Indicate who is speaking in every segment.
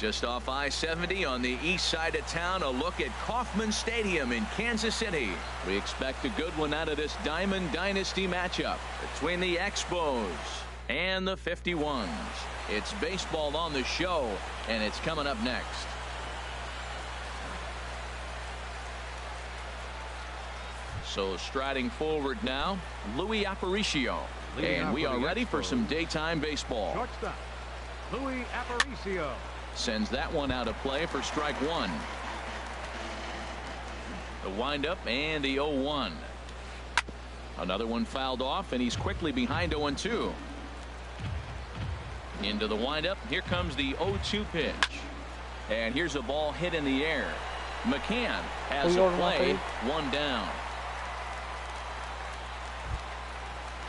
Speaker 1: Just off I-70 on the east side of town, a look at Kauffman Stadium in Kansas City. We expect a good one out of this Diamond Dynasty matchup between the Expos and the 51s. It's baseball on the show, and it's coming up next. So striding forward now, Luis Aparicio. And we are ready for some daytime baseball.
Speaker 2: Shortstop, Luis Aparicio.
Speaker 1: Sends that one out of play for strike one. The windup and the 0-1. Another one fouled off, and he's quickly behind 0-2. Into the windup. Here comes the 0-2 pitch. And here's a ball hit in the air. McCann has a play. One down.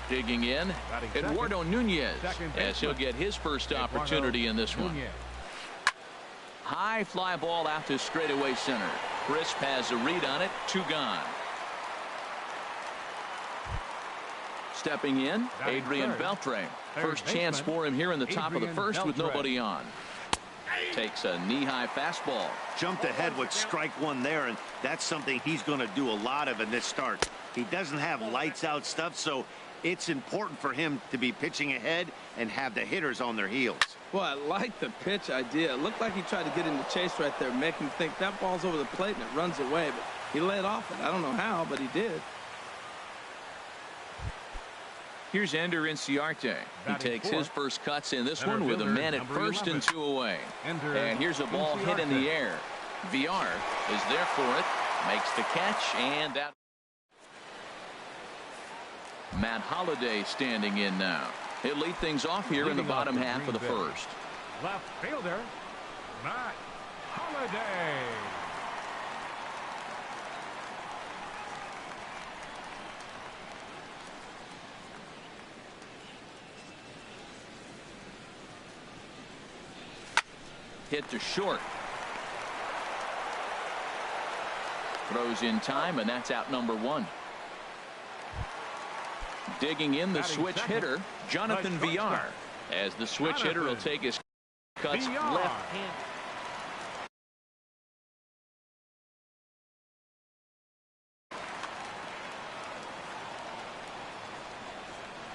Speaker 1: Digging in, Eduardo Nunez, as he'll get his first opportunity in this one. High fly ball out to straightaway center. Crisp has a read on it. 2 gone. Stepping in, Adrian Beltre. First chance for him here in the top of the first with nobody on. Takes a knee-high fastball.
Speaker 3: Jumped ahead with strike one there, and that's something he's going to do a lot of in this start. He doesn't have lights out stuff, so it's important for him to be pitching ahead and have the hitters on their heels.
Speaker 4: Well, I like the pitch idea. It looked like he tried to get into chase right there, make him think that ball's over the plate and it runs away, but he laid off it. I don't know how, but he did.
Speaker 1: Here's Ender Inciarte. He takes his first cuts in this one with a man at first and 2 away. And here's a ball hit in the air. VR is there for it, makes the catch, and that. Matt Holliday standing in now. He'll lead things off here in the bottom half of the first.
Speaker 2: Left fielder, Matt Holliday.
Speaker 1: Hit to short. Throws in time, and that's out number 1. Digging in the switch hitter, Jonathan Villar, as the switch hitter will take his cuts left hand.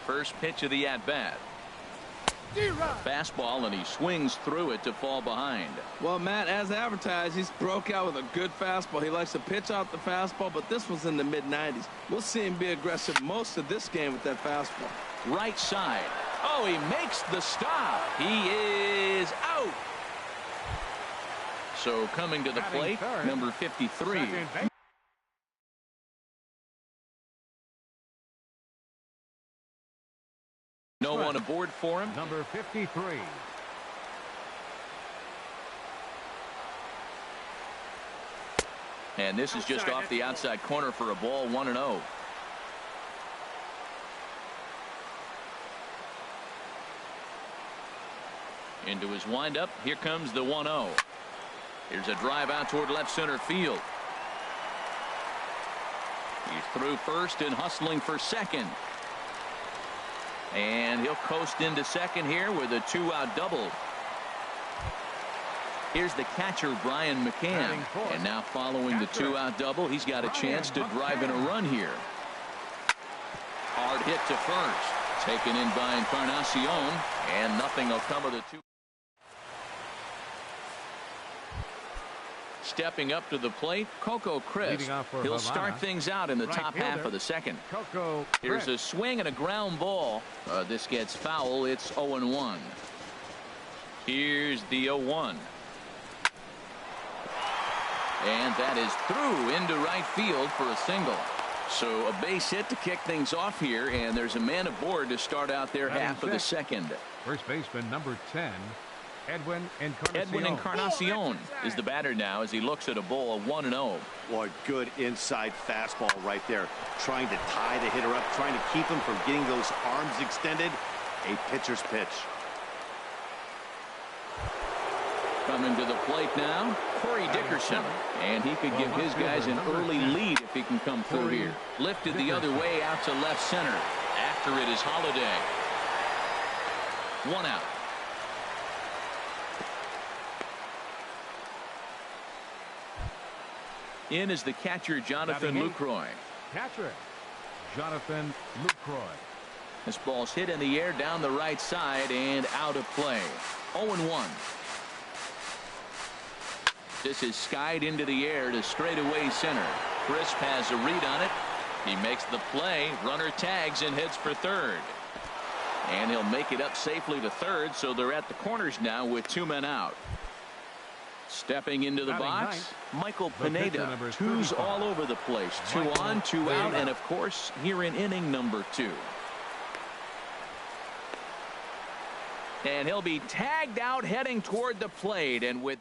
Speaker 1: First pitch of the at-bat. Fastball, and he swings through it to fall behind.
Speaker 4: Well, Matt, as advertised, he's broke out with a good fastball. He likes to pitch out the fastball, but this was in the mid-90s. We'll see him be aggressive most of this game with that fastball.
Speaker 1: Right side. Oh, he makes the stop. He is out. So coming to the plate, number 53. No one aboard for him.
Speaker 2: Number 53.
Speaker 1: And this is just off the outside corner for a ball, 1-0. Into his windup. Here comes the 1-0. Here's a drive out toward left center field. He's through first and hustling for second. And he'll coast into second here with a 2-out double. Here's the catcher, Brian McCann. And now following the 2-out double, he's got a chance to drive in a run here. Hard hit to first. Taken in by Encarnacion. And nothing will come of the 2. Stepping up to the plate, Coco Crisp. He'll start things out in the top half of the second. Here's a swing and a ground ball. This gets foul. It's 0-1. Here's the 0-1. And that is through into right field for a single. So a base hit to kick things off here, and there's a man aboard to start out their half of the second.
Speaker 2: First baseman number 10. Edwin
Speaker 1: Encarnacion is the batter now as he looks at a ball of 1-0.
Speaker 3: Boy, good inside fastball right there. Trying to tie the hitter up, trying to keep him from getting those arms extended. A pitcher's pitch.
Speaker 1: Coming to the plate now, Corey Dickerson. And he could give his guys an early lead if he can come through here. Lifted the other way out to left center. After it is Holliday. 1 out. In is the catcher, Jonathan
Speaker 2: Batting eighth.
Speaker 1: Lucroy.
Speaker 2: Catcher, Jonathan Lucroy.
Speaker 1: This ball's hit in the air down the right side and out of play. 0-1. This is skied into the air to straightaway center. Crisp has a read on it. He makes the play. Runner tags and heads for third. And he'll make it up safely to third, so they're at the corners now with 2 men out. Stepping into the box, Michael Pineda. Twos all over the place. 2 on, 2 out, and of course, here in inning number 2. And he'll be tagged out heading toward the plate, and with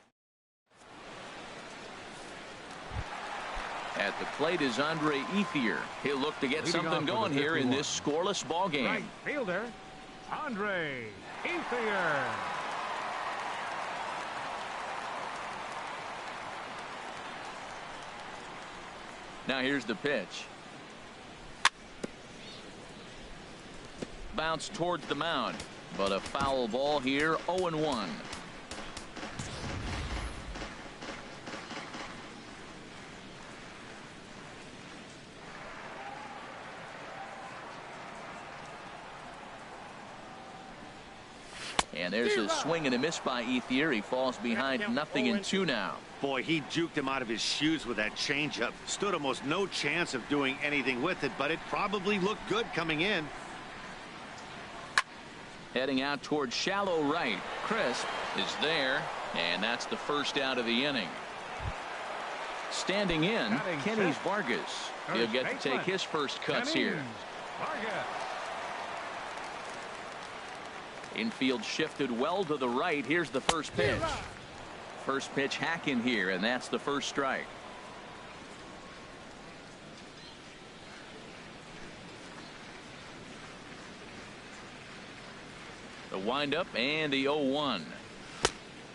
Speaker 1: at the plate is Andre Ethier. He'll look to get something going here in this scoreless ball game.
Speaker 2: Right fielder, Andre Ethier.
Speaker 1: Now here's the pitch. Bounce towards the mound, but a foul ball here. 0-1. And there's a swing and a miss by Ethier. He falls behind 0-2 now.
Speaker 3: Boy, he juked him out of his shoes with that changeup. Stood almost no chance of doing anything with it, but it probably looked good coming in.
Speaker 1: Heading out towards shallow right. Crisp is there, and that's the first out of the inning. Standing in, Kenny Vargas. He'll get to take his first cuts here. Infield shifted well to the right. Here's the first pitch. First pitch hack in here, and that's the first strike. The windup and the 0-1.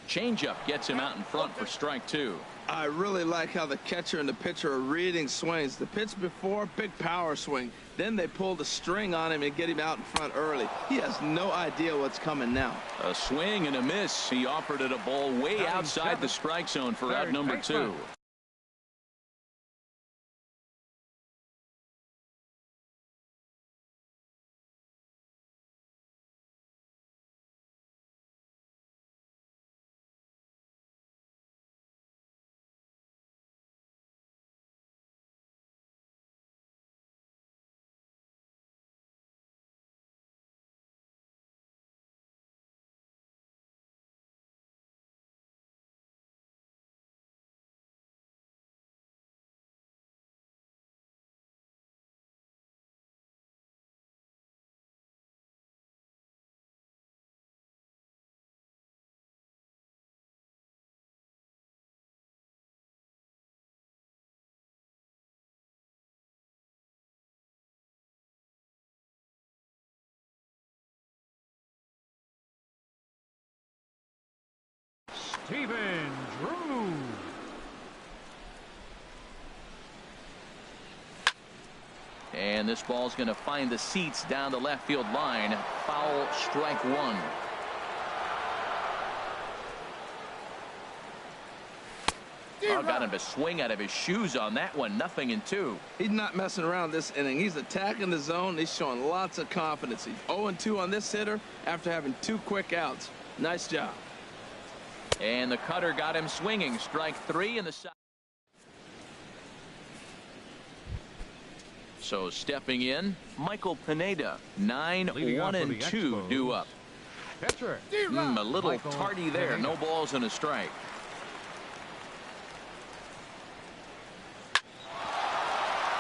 Speaker 1: Changeup gets him out in front for strike 2.
Speaker 4: I really like how the catcher and the pitcher are reading swings. The pitch before, big power swing. Then they pull the string on him and get him out in front early. He has no idea what's coming now.
Speaker 1: A swing and a miss. He offered it a ball way outside the strike zone for out number 2.
Speaker 2: Stephen Drew.
Speaker 1: And this ball's going to find the seats down the left field line. Foul, strike 1. Oh, got him to swing out of his shoes on that one. 0-2.
Speaker 4: He's not messing around this inning. He's attacking the zone. He's showing lots of confidence. He's 0-2 on this hitter after having 2 quick outs. Nice job.
Speaker 1: And the cutter got him swinging. Strike 3 in the side. So stepping in, Michael Pineda. 9-1-2 due up.
Speaker 2: Catcher.
Speaker 1: A little tardy there. No balls and a strike.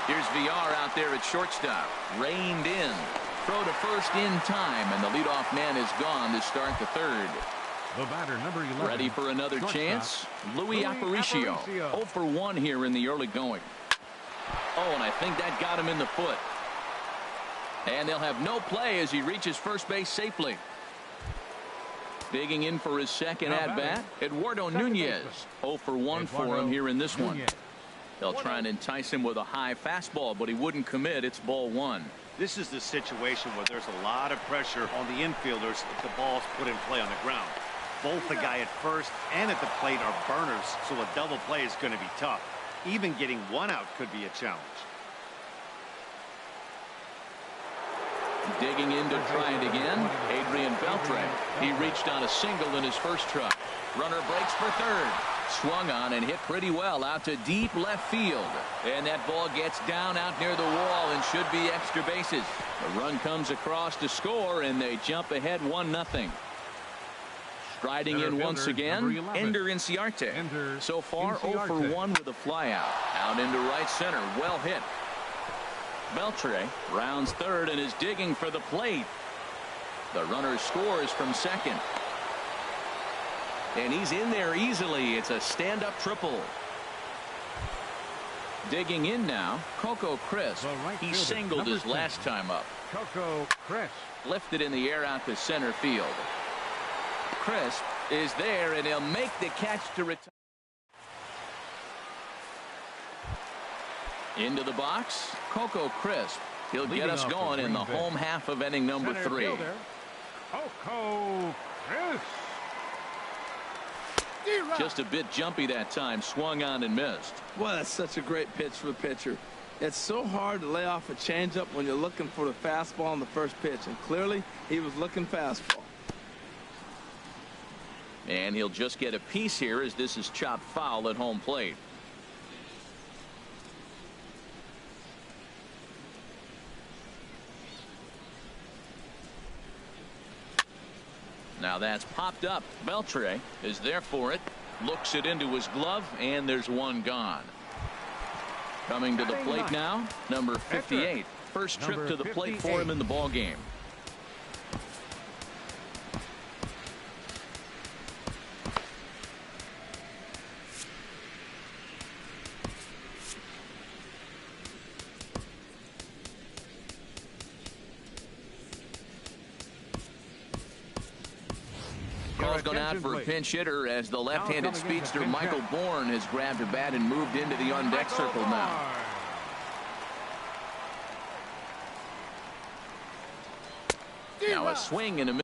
Speaker 1: Here's VR out there at shortstop. Reined in. Throw to first in time, and the leadoff man is gone to start the third.
Speaker 2: The batter, number 11.
Speaker 1: Ready for another chance? Louis Aparicio. 0-for-1 here in the early going. Oh, and I think that got him in the foot. And they'll have no play as he reaches first base safely. Digging in for his second at-bat, Eduardo Nunez. 0-for-1 for him here in this one. They'll try and entice him with a high fastball, but he wouldn't commit. It's ball 1.
Speaker 3: This is the situation where there's a lot of pressure on the infielders if the ball's put in play on the ground. Both the guy at first and at the plate are burners, so a double play is going to be tough. Even getting one out could be a challenge.
Speaker 1: Digging in to try it again. Adrian Beltre. He reached on a single in his first try. Runner breaks for third. Swung on and hit pretty well out to deep left field. And that ball gets down out near the wall and should be extra bases. The run comes across to score, and they jump ahead 1-0. Striding in once again, Ender Inciarte. So far, 0 for 1 with a flyout. Out into right center. Well hit. Beltre rounds third and is digging for the plate. The runner scores from second. And he's in there easily. It's a stand-up triple. Digging in now, Coco Crisp. He singled his last time up.
Speaker 2: Coco Crisp.
Speaker 1: Lifted in the air out to center field. Crisp is there, and he'll make the catch to retire. Into the box, Coco Crisp. He'll get us going in the home half of inning number 3.
Speaker 2: Coco Crisp.
Speaker 1: Just a bit jumpy that time. Swung on and missed.
Speaker 4: Well, that's such a great pitch for the pitcher. It's so hard to lay off a changeup when you're looking for the fastball on the first pitch, and clearly he was looking fastball.
Speaker 1: And he'll just get a piece here as this is chopped foul at home plate. Now that's popped up. Beltre is there for it. Looks it into his glove, and there's one gone. Coming to the plate now, number 58. First trip to the plate for him in the ball game. Call's gone out for a pinch hitter as the left-handed speedster Michael Bourne has grabbed a bat and moved into the on-deck circle now. Now a swing and a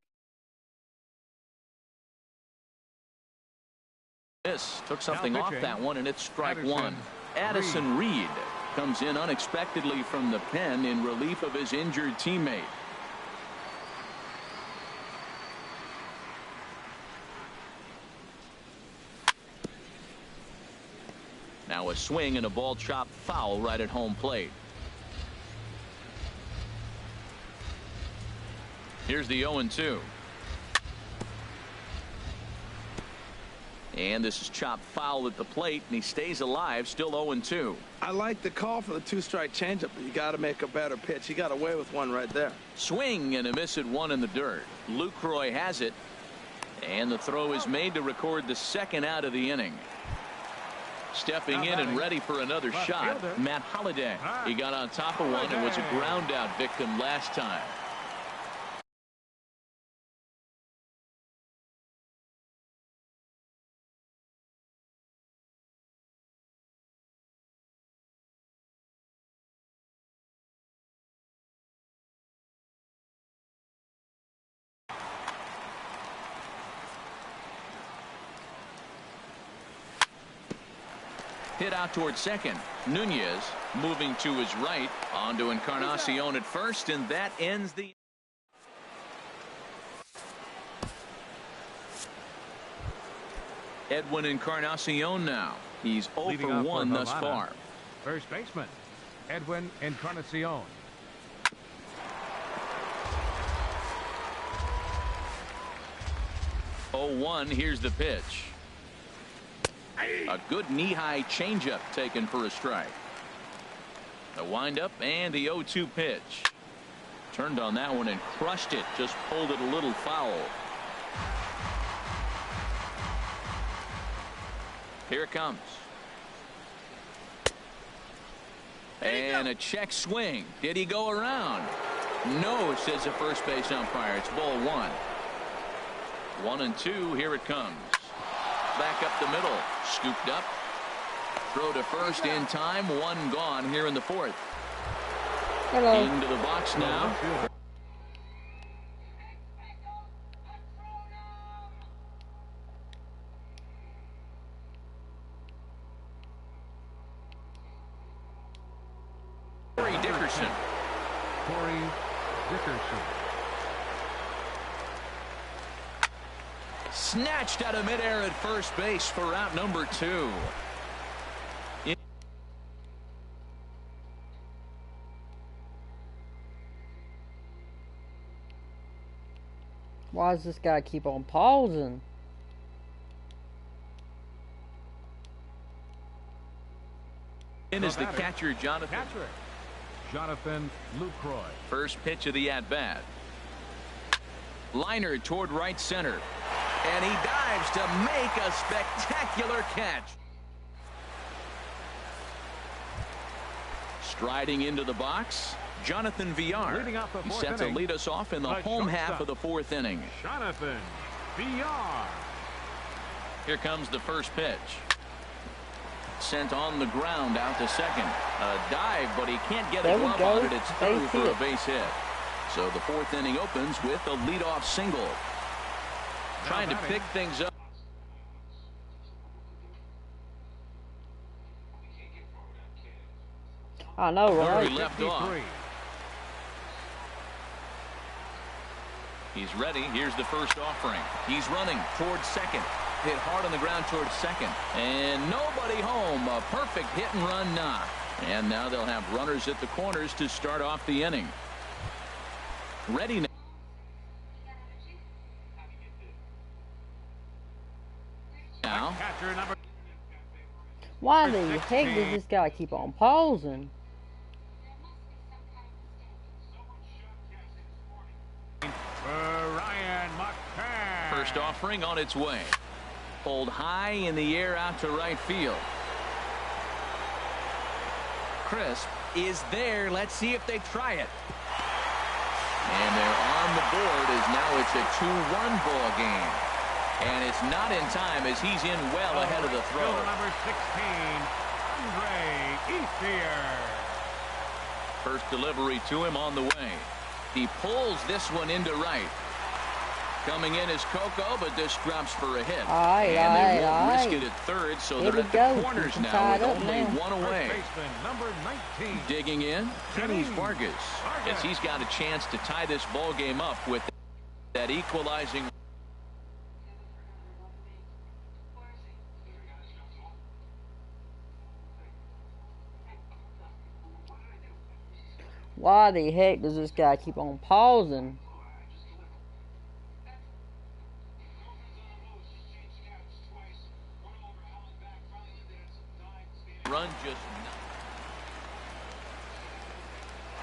Speaker 1: miss. Took something off that one, and it's strike one. Addison Reed comes in unexpectedly from the pen in relief of his injured teammate. Now a swing and a ball chopped foul right at home plate. Here's the 0-2. And this is chopped foul at the plate, and he stays alive, still 0-2.
Speaker 4: I like the call for the two-strike changeup, but you got to make a better pitch. He got away with one right there.
Speaker 1: Swing and a miss at one in the dirt. Lucroy has it, and the throw is made to record the second out of the inning. Stepping in and ready for another shot, Matt Holliday. He got on top of one and was a ground out victim last time. Hit out towards second. Nunez moving to his right. On to Encarnacion at first, and that ends the. Edwin Encarnacion now. He's 0 for 1 thus far.
Speaker 2: First baseman, Edwin Encarnacion.
Speaker 1: Oh, 1. Here's the pitch. A good knee-high changeup taken for a strike. The windup and the 0-2 pitch. Turned on that one and crushed it. Just pulled it a little foul. Here it comes. And a check swing. Did he go around? No, says the first base umpire. It's ball 1. 1-2. Here it comes. Back up the middle. Scooped up. Throw to first in time. One gone here in the fourth.
Speaker 5: Hello.
Speaker 1: Into the box now. Dickerson.
Speaker 2: Corey Dickerson.
Speaker 1: Snatched out of midair at first base for out number 2.
Speaker 5: Why does this guy keep on pausing?
Speaker 1: In is the catcher, Jonathan.
Speaker 2: Jonathan Lucroy.
Speaker 1: First pitch of the at-bat. Liner toward right center. And he dives to make a spectacular catch. Striding into the box, Jonathan Villar. He's set to lead us off in the home half of the 4th inning.
Speaker 2: Jonathan Villar.
Speaker 1: Here comes the first pitch. Sent on the ground out to second. A dive, but he can't get a glove on it. It's through for a base hit. So the 4th inning opens with a leadoff single. Trying to pick things up.
Speaker 5: I know, right?
Speaker 1: He left off. He's ready. Here's the first offering. He's running towards second. Hit hard on the ground towards second. And nobody home. A perfect hit and run knock. And now they'll have runners at the corners to start off the inning. Ready now.
Speaker 5: Why the heck does this guy keep on pausing?
Speaker 1: First offering on its way. Pulled high in the air out to right field. Crisp is there. Let's see if they try it. And they're on the board as now it's a 2-1 ball game. And it's not in time as he's in well ahead of the throw.
Speaker 2: Number 16, Andre Ethier.
Speaker 1: First delivery to him on the way. He pulls this one into right. Coming in is Coco, but this drops for a hit. And they won't risk it at third, so they're at the corners now with only one away.
Speaker 2: Number 19.
Speaker 1: Digging in, Kenny Vargas. As he's got a chance to tie this ball game up with that equalizing.
Speaker 5: Why the heck does this guy keep on pausing?
Speaker 1: Run just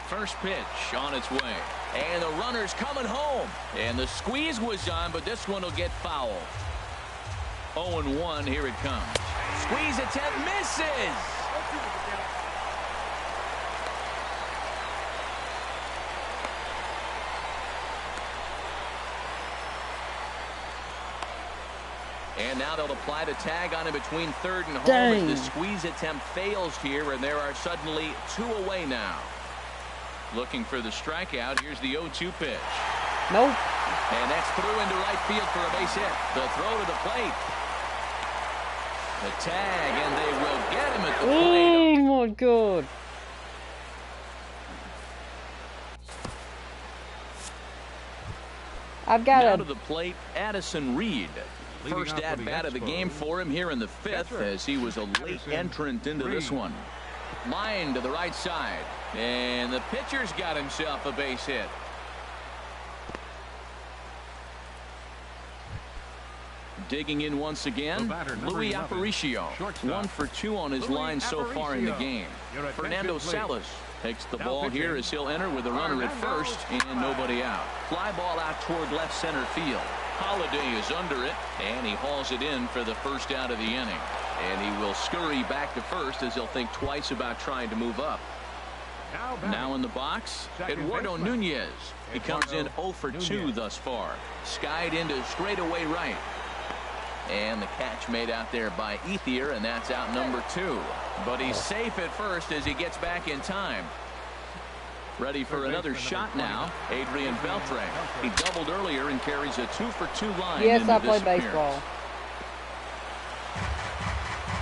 Speaker 1: first pitch on its way. And the runner's coming home. And the squeeze was on, but this one will get foul. 0-1, here it comes. Squeeze attempt misses. And now they'll apply the tag on him between third and home as the squeeze attempt fails here, and there are suddenly 2 away now. Looking for the strikeout. Here's the 0-2 pitch.
Speaker 5: Nope.
Speaker 1: And that's through into right field for a base hit. The throw to the plate. The tag, and they will get him at the plate.
Speaker 5: Oh my God. I've got
Speaker 1: now to the plate, Addison Reed. First at-bat of the game for him here in the 5th as he was a late entrant into this one. Line to the right side. And the pitcher's got himself a base hit. Digging in once again, Louis Aparicio. 1 for 2 on his line so far in the game. Fernando Salas takes the ball here as he'll enter with a runner at first and nobody out. Fly ball out toward left center field. Holiday is under it, and he hauls it in for the first out of the inning. And he will scurry back to first as he'll think twice about trying to move up. Now in the box, Eduardo Nunez. He comes in 0 for 2 thus far. Skied into straightaway right. And the catch made out there by Ethier, and that's out number 2. But he's safe at first as he gets back in time. Ready for another shot now, Adrian Beltre. He doubled earlier and carries a 2 for 2 line.
Speaker 5: Yes, I play baseball.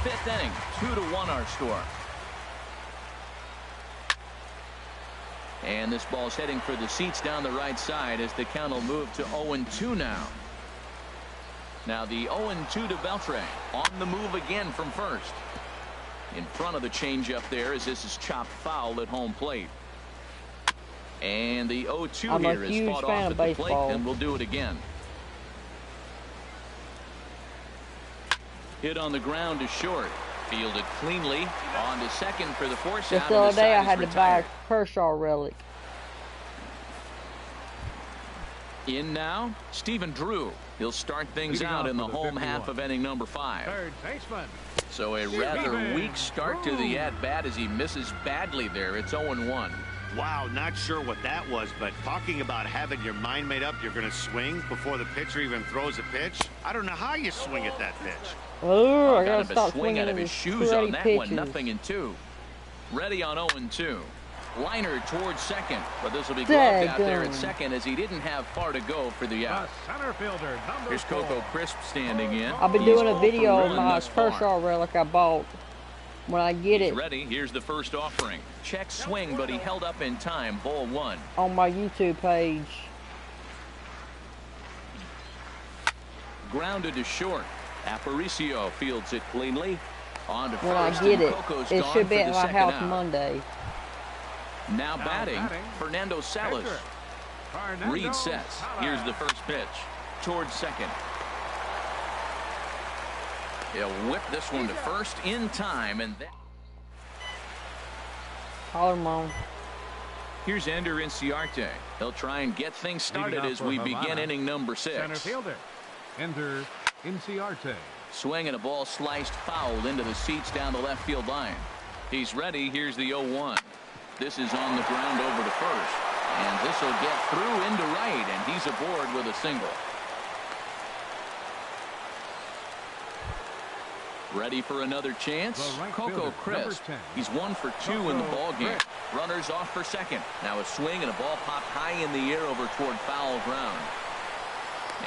Speaker 1: 5th inning, 2-1 our score. And this ball's heading for the seats down the right side as the count will move to 0-2 now. Now the 0-2 to Beltre. On the move again from first. In front of the changeup there as this is chopped foul at home plate. And the 0-2 here is fought off at the plate, and we'll do it again. Hit on the ground to short. Fielded cleanly. On to second for the force out.
Speaker 5: Just the other day I had to buy a Kershaw relic.
Speaker 1: In now, Stephen Drew. He'll start things out in the home half of inning number 5.
Speaker 2: Third baseman.
Speaker 1: So a rather weak start to the at-bat as he misses badly there. It's 0-1.
Speaker 3: Wow, not sure what that was, but talking about having your mind made up you're going to swing before the pitcher even throws a pitch. I don't know how you swing at that pitch.
Speaker 5: Oh, I gotta
Speaker 1: got
Speaker 5: stop
Speaker 1: a swing
Speaker 5: swinging
Speaker 1: out of his shoes on that one. 0-2. Ready on 0-2. Liner towards second, but this will be gloved out there at second as he didn't have far to go for the out.
Speaker 2: The center fielder, number
Speaker 1: Here's Coco
Speaker 2: 4.
Speaker 1: Crisp standing in.
Speaker 5: I've been doing a video of my Kershaw relic I bought. When I get it
Speaker 1: ready, here's the first offering. Check swing, but he held up in time. Ball 1.
Speaker 5: on my YouTube page.
Speaker 1: Grounded to short. Aparicio fields it cleanly. On to
Speaker 5: When
Speaker 1: first.
Speaker 5: I get it,
Speaker 1: Coco's
Speaker 5: it
Speaker 1: gone
Speaker 5: should be
Speaker 1: for
Speaker 5: at
Speaker 1: the
Speaker 5: my
Speaker 1: second
Speaker 5: house
Speaker 1: out.
Speaker 5: Monday.
Speaker 1: Now batting, Fernando Salas.
Speaker 2: Pitcher, Fernando
Speaker 1: Reed sets.
Speaker 2: Salas.
Speaker 1: Here's the first pitch. Towards second. He'll whip this one to first in time, and that.
Speaker 5: Holler, Mom.
Speaker 1: Here's Ender Inciarte. He'll try and get things started as we begin inning number 6.
Speaker 2: Center fielder, Ender Inciarte.
Speaker 1: Swing and a ball sliced foul into the seats down the left field line. He's ready. Here's the 0-1. This is on the ground over to first. And this will get through into right, and he's aboard with a single. Ready for another chance.
Speaker 2: Right
Speaker 1: Coco
Speaker 2: fielder,
Speaker 1: Crisp.
Speaker 2: number 10.
Speaker 1: He's 1 for 2 in the ball game. Runners off for second. Now a swing and a ball popped high in the air over toward foul ground.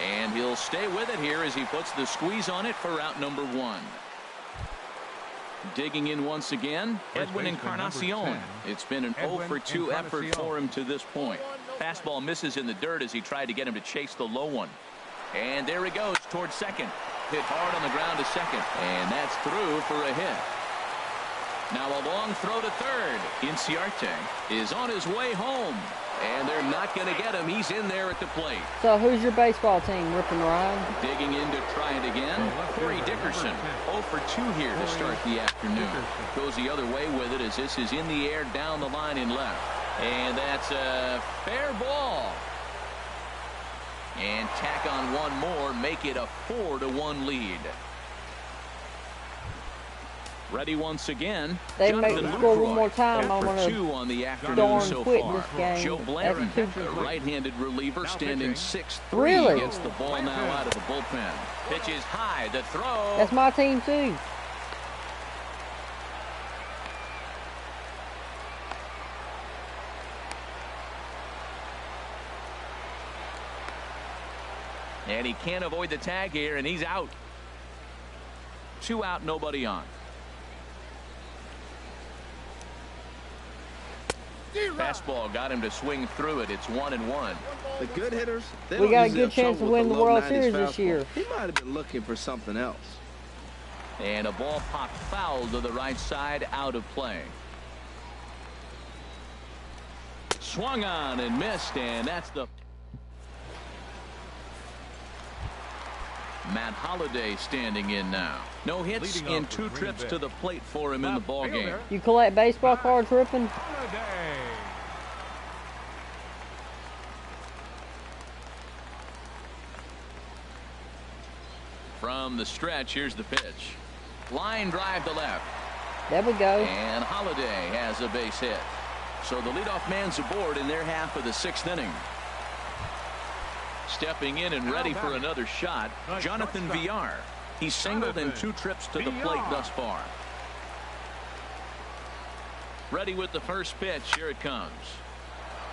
Speaker 1: And he'll stay with it here as he puts the squeeze on it for out number 1. Digging in once again, Edwin Encarnacion. It's been an 0 for 2 effort for him to this point. Fastball misses in the dirt as he tried to get him to chase the low one. And there he goes towards second. Hit hard on the ground to second. And that's through for a hit. Now a long throw to third. Inciarte is on his way home. And they're not going to get him. He's in there at the plate.
Speaker 5: So who's your baseball team, ripping around?
Speaker 1: Digging in to try it again. Corey Dickerson, 0 for 2 here to start the afternoon. Goes the other way with it as this is in the air down the line in left. And that's a fair ball. And tack on one more, make it a 4-1 lead. Ready once again.
Speaker 5: They make me score one more time. I'm
Speaker 1: for 2
Speaker 5: gonna
Speaker 1: on the afternoon
Speaker 5: darn
Speaker 1: so
Speaker 5: quit
Speaker 1: far.
Speaker 5: this game.
Speaker 1: Joe Blanton,
Speaker 5: That's
Speaker 1: a right-handed reliever, standing 6'3",
Speaker 5: Really?
Speaker 1: gets the ball now out of the bullpen. Pitch is high. The throw.
Speaker 5: That's my team too.
Speaker 1: And he can't avoid the tag here, and he's out. 2 out, nobody on. Fastball got him to swing through it. It's 1-1.
Speaker 4: The good hitters, they
Speaker 5: We
Speaker 4: don't
Speaker 5: got a
Speaker 4: usually
Speaker 5: good
Speaker 4: have
Speaker 5: chance
Speaker 4: trouble
Speaker 5: to win
Speaker 4: with
Speaker 5: the World
Speaker 4: 90s
Speaker 5: Series this
Speaker 4: fastball.
Speaker 5: year.
Speaker 4: He might have been looking for something else.
Speaker 1: And a ball popped foul to the right side, out of play. Swung on and missed, and that's the... Matt Holliday standing in now. No hits
Speaker 2: Leading
Speaker 1: in
Speaker 2: off for
Speaker 1: 2
Speaker 2: Green
Speaker 1: trips
Speaker 2: Bay.
Speaker 1: to the plate for him in the ball game.
Speaker 5: You collect baseball cards, ripping?
Speaker 2: Holiday.
Speaker 1: From the stretch, here's the pitch. Line drive to left.
Speaker 5: There we go.
Speaker 1: And Holliday has a base hit. So the leadoff man's aboard in their half of the 6th inning. Stepping in and ready for another shot, Jonathan Villar. He's singled in 2 trips to the plate thus far. Ready with the first pitch. Here it comes.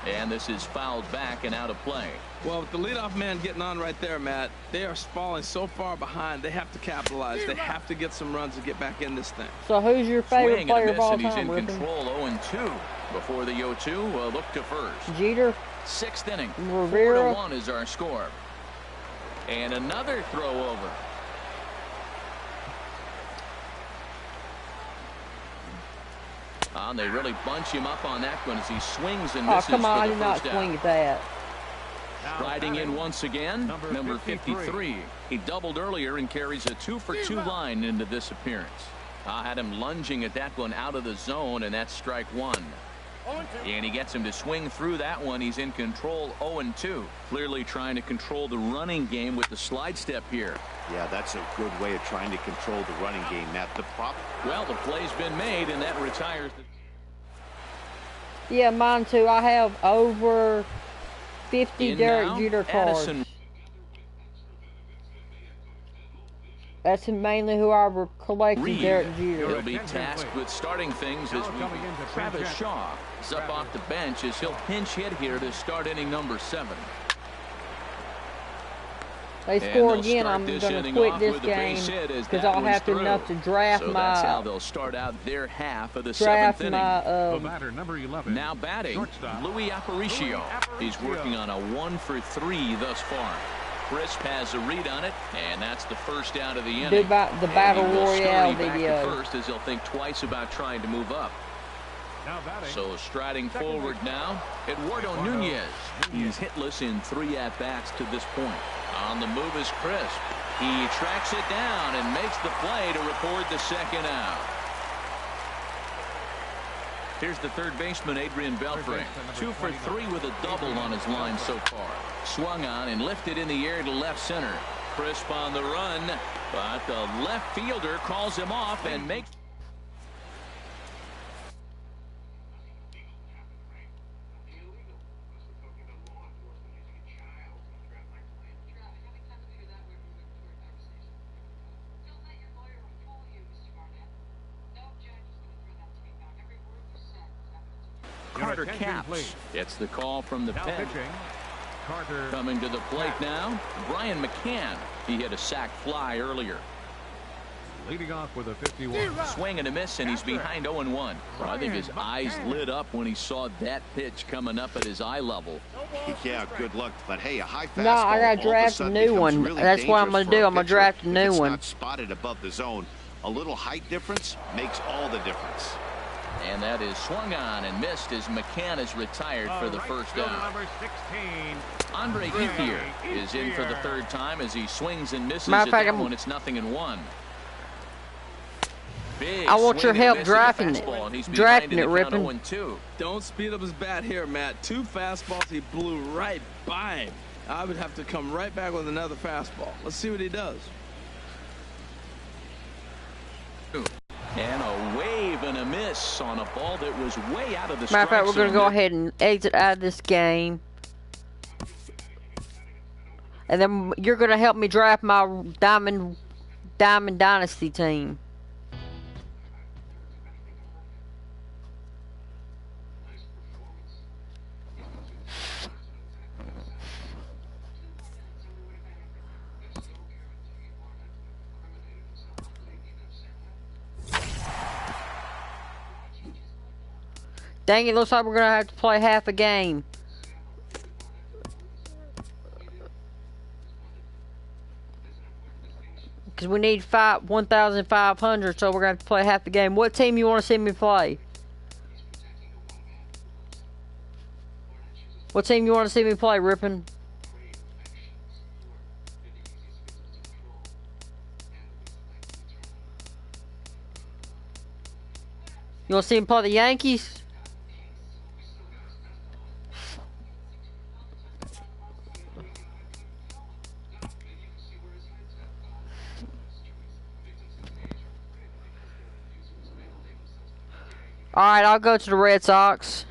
Speaker 1: And this is fouled back and out of play.
Speaker 4: Well, with the leadoff man getting on right there, Matt, they are falling so far behind. They have to capitalize. They have to get some runs to get back in this thing.
Speaker 5: So who's your favorite
Speaker 1: Swing and a
Speaker 5: player of
Speaker 1: miss,
Speaker 5: all
Speaker 1: and he's
Speaker 5: time,
Speaker 1: in
Speaker 5: ripping?
Speaker 1: control. 0-2. Before the 0-2, a look to first.
Speaker 5: Jeter.
Speaker 1: 6th inning.
Speaker 5: Rivera.
Speaker 1: 4-1 is our score. And another throw over. They really bunch him up on that one as he swings and misses.
Speaker 5: Oh, come on,
Speaker 1: for
Speaker 5: I
Speaker 1: the
Speaker 5: did not
Speaker 1: first
Speaker 5: swing
Speaker 1: out.
Speaker 5: at that.
Speaker 1: Riding in once again, number 53. He doubled earlier and carries a 2-for-2 line into this appearance. Had him lunging at that one out of the zone, and that's strike one. And he gets him to swing through that one. He's in control, 0-2. Clearly trying to control the running game with the slide step here.
Speaker 3: Yeah, that's a good way of trying to control the running game, Matt.
Speaker 1: Well, the play's been made, and that retires the...
Speaker 5: Yeah, mine too. I have over 50
Speaker 1: In
Speaker 5: Derek
Speaker 1: now,
Speaker 5: Jeter cards.
Speaker 1: Addison.
Speaker 5: That's mainly who I were collecting,
Speaker 1: Reed.
Speaker 5: Derek Jeter.
Speaker 1: He'll be tasked with starting things as we Travis Shaw is up off the bench as he'll pinch hit here to start inning number 7.
Speaker 5: They score again, I'm going to quit this game because I'll have to enough to draft
Speaker 1: so
Speaker 5: my.
Speaker 1: That's how they'll start out their half of the 7th inning.
Speaker 2: The batter, number 11.
Speaker 1: Now batting, Louis Aparicio. He's working on a 1-for-3 thus far. Crisp has a read on it, and that's the first out of the inning.
Speaker 5: The Battle Royale video.
Speaker 1: First, as he'll think twice about trying to move up. So striding forward now, Eduardo Nunez. He's hitless in 3 at-bats to this point. On the move is Crisp. He tracks it down and makes the play to record the 2nd out. Here's the third baseman, Adrian Beltre. 2 for 3 with a double on his line so far. Swung on and lifted in the air to left center. Crisp on the run, but the left fielder calls him off and makes... Carter Capps gets the call from the pen.
Speaker 2: Carter
Speaker 1: Coming to the plate now, Brian McCann. He hit a sac fly earlier.
Speaker 2: leading off with a 51.
Speaker 1: Swing and a miss, and he's behind 0-1. I think his eyes lit up when he saw that pitch coming up at his eye level.
Speaker 3: Yeah, good luck. But hey, a high fastball.
Speaker 5: No, I got to draft a new one.
Speaker 3: Really
Speaker 5: That's what I'm going to do. I'm going to draft a new
Speaker 3: it's
Speaker 5: one.
Speaker 3: not spotted above the zone. A little height difference makes all the difference.
Speaker 1: And that is swung on and missed as McCann is retired for the first out.
Speaker 2: Number 16.
Speaker 1: Andre Ethier is in for the third time as he swings and misses
Speaker 5: Matter of fact,
Speaker 1: at that one. It's 0-1. Big
Speaker 5: I want your
Speaker 1: swing and
Speaker 5: help
Speaker 1: miss at the
Speaker 5: drafting
Speaker 1: fastball, and he's
Speaker 5: it. Drafting
Speaker 1: behind
Speaker 5: it,
Speaker 1: in the count
Speaker 5: Rippin.
Speaker 1: 0-2.
Speaker 4: Don't speed up his bat here, Matt. 2 fastballs, he blew right by him. I would have to come right back with another fastball. Let's see what he does.
Speaker 1: And a wave and a miss on a ball that was way out of the
Speaker 5: Matter
Speaker 1: strike
Speaker 5: of fact, we're going to
Speaker 1: zone.
Speaker 5: go ahead and exit out of this game. And then you're going to help me draft my Diamond Dynasty team. Dang it, looks like we're going to have to play half a game. Because we need 1,500, so we're going to have to play half the game. What team you want to see me play? What team you want to see me play, Rippin? You want to see me play the Yankees? All right, I'll go to the Red Sox.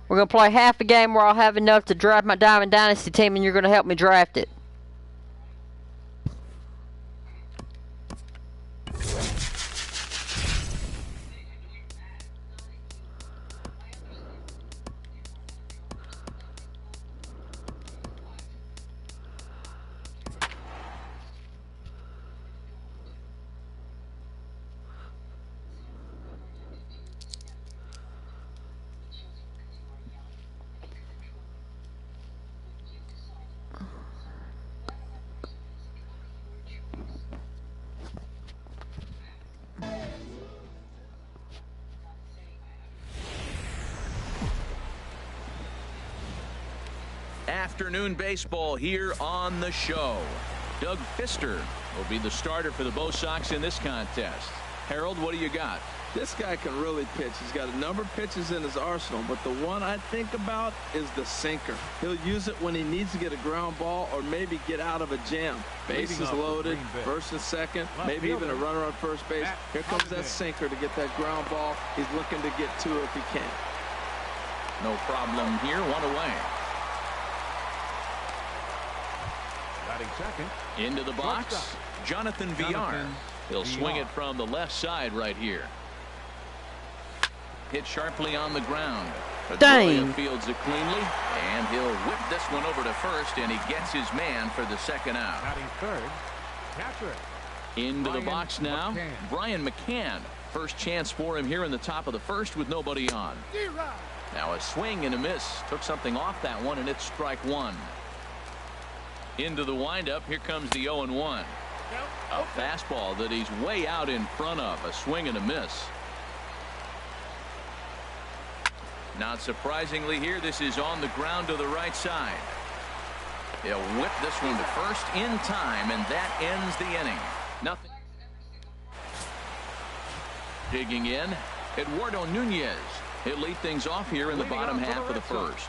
Speaker 5: We're going to play half a game where I'll have enough to draft my Diamond Dynasty team, and you're going to help me draft it.
Speaker 1: afternoon baseball here on the show. Doug Fister will be the starter for the Bo Sox in this contest. Harold, what do you got?
Speaker 4: This guy can really pitch. He's got a number of pitches in his arsenal, but the one I think about is the sinker. He'll use it when he needs to get a ground ball or maybe get out of a jam. Bases loaded, first and second, maybe even a runner on first base. Here comes that sinker to get that ground ball. He's looking to get two if he can.
Speaker 1: No problem here, one away.
Speaker 2: Batting second.
Speaker 1: Into the box, Jonathan Villar. He'll swing it from the left side right here. Hit sharply on the ground.
Speaker 5: Dang.
Speaker 1: Fields it cleanly, and he'll whip this one over to first, and he gets his man for the second out.
Speaker 2: Batting third. Catcher.
Speaker 1: Into the box now,
Speaker 2: McCann.
Speaker 1: Brian McCann. First chance for him here in the top of the first with nobody on. Now a swing and a miss. Took something off that one, and it's strike one. Into the windup. Here comes the 0-1. A fastball that he's way out in front of. A swing and a miss. Not surprisingly here, this is on the ground to the right side. He'll whip this one to first in time, and that ends the inning. Nothing. Digging in, Eduardo Nunez. He'll lead things off here in the bottom half of the first.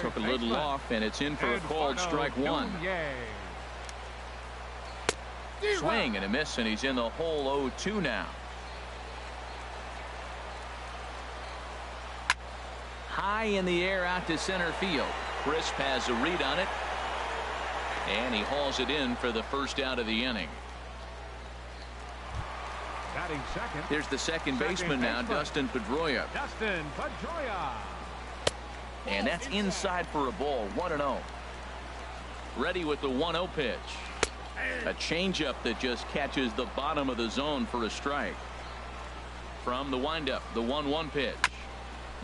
Speaker 1: Took a little off, and it's in for a called strike one. Swing and a miss, and he's in the hole 0-2 now. High in the air out to center field. Crisp has a read on it, and he hauls it in for the first out of the inning.
Speaker 2: Batting second.
Speaker 1: Here's the second baseman now, Dustin Pedroia.
Speaker 2: Dustin Pedroia.
Speaker 1: And that's inside for a ball, 1-0. Ready with the 1-0 pitch. A changeup that just catches the bottom of the zone for a strike. From the windup, the 1-1 pitch.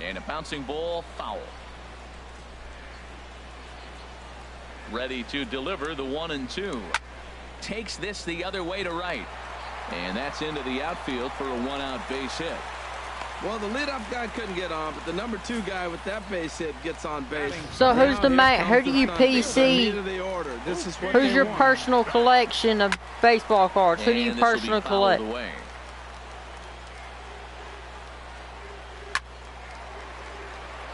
Speaker 1: And a bouncing ball, foul. Ready to deliver the 1-2. Takes this the other way to right. And that's into the outfield for a one-out base hit.
Speaker 4: Well, the leadoff guy couldn't get on, but the number 2 guy with that base hit gets on base.
Speaker 5: So who's the man? Who do you PC? Who's your personal collection of baseball cards? Who do you personally collect?
Speaker 1: Away.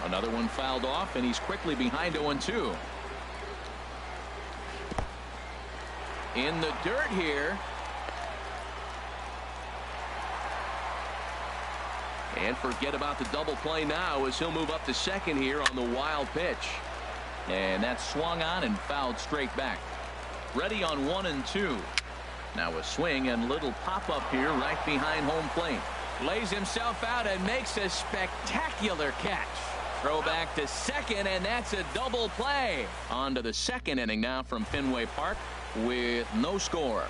Speaker 1: Another one fouled off, and he's quickly behind 0-2. In the dirt here. And forget about the double play now as he'll move up to second here on the wild pitch. And that's swung on and fouled straight back. Ready on 1-2. Now a swing and little pop up here right behind home plate. Lays himself out and makes a spectacular catch. Throw back to second, and that's a double play. On to the second inning now from Fenway Park with no score.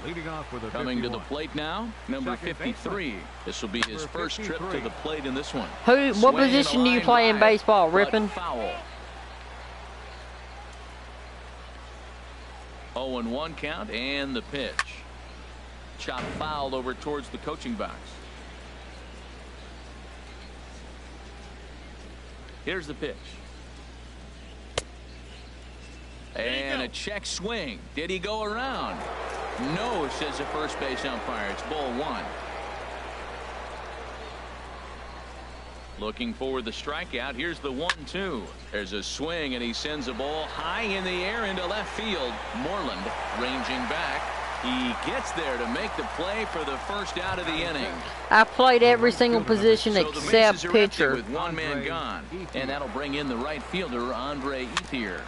Speaker 2: Leading off with a
Speaker 1: Coming
Speaker 2: 51.
Speaker 1: to the plate now, number 53. This will be his first trip to the plate in this one.
Speaker 5: What position do you play in baseball, Rippin?
Speaker 1: Foul. 0-1 count, and the pitch. Chop fouled over towards the coaching box. Here's the pitch. And a check swing. Did he go around? No, says the first base umpire. It's ball one. Looking for the strikeout. Here's the 1-2. There's a swing, and he sends a ball high in the air into left field. Moreland ranging back. He gets there to make the play for the first out of the inning.
Speaker 5: I played every single position except pitcher.
Speaker 1: With one man gone, and that'll bring in the right fielder, Andre Ethier.